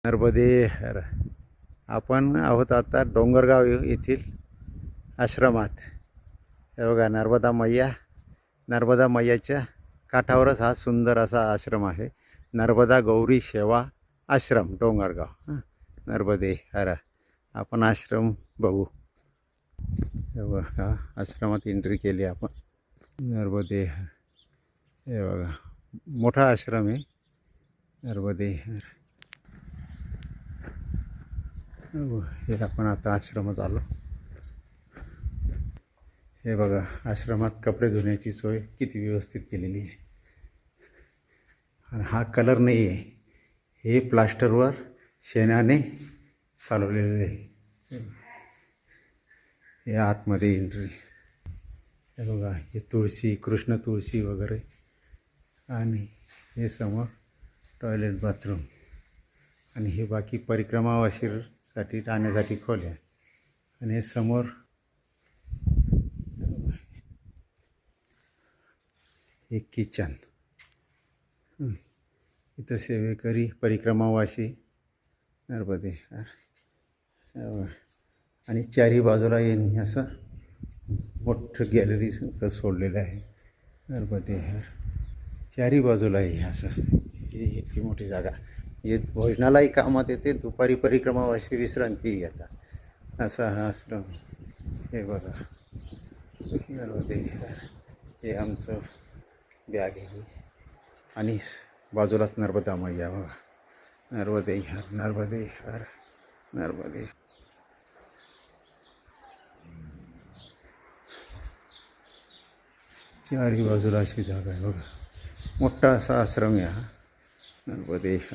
नर्मदे हर. आपण आहोत आता डोंगरगाव येथील आश्रमात. हे बघा नर्मदा मैयाच्या काठावरच हा सुंदर असा आश्रम आहे. नर्मदा गौरी सेवा आश्रम डोंगरगाव. नर्मदे हर. आपण आश्रम बघू. हे बघा आश्रमात एंट्री केली आपण. नर्मदे हर. हे बघा मोठा आश्रम आहे. नर्मदे हर. हे आपण आता आश्रमात आलो. हे बघा आश्रमात कपडे धुण्याची सोय किती व्यवस्थित केलेली आहे. आणि हा कलर नाही आहे, हे प्लास्टरवर शेणाने चालवलेले आहे. हे आतमध्ये एंट्री. हे बघा हे तुळशी, कृष्ण तुळशी वगैरे. आणि हे समोर टॉयलेट बाथरूम. आणि हे बाकी परिक्रमावासीसाठी राहण्यासाठी खोल्या. आणि हे समोर एक किचन. इथं सेवेकरी परिक्रमावासी नर्मदे. आणि चारी बाजूला यांनी असं मोठं गॅलरी सोडलेलं आहे. नर्मदे हर. चारी बाजूला आहे असं इतकी मोठी जागा. हे भोजनालाही कामात येते. दुपारी परिक्रमावासी विश्रांती घेतात असा हा आश्रम. हे बघा नर्मदे हर. हे आमचं बॅग आहे. आणि बाजूलाच नर्मदा मैया बघा. नर्मदे हर. नर्मदे हर. नर्मदे. चारी बाजूला अशी जागा आहे बघा. मोठा असा आश्रम आहे हा. नर्मदे हर.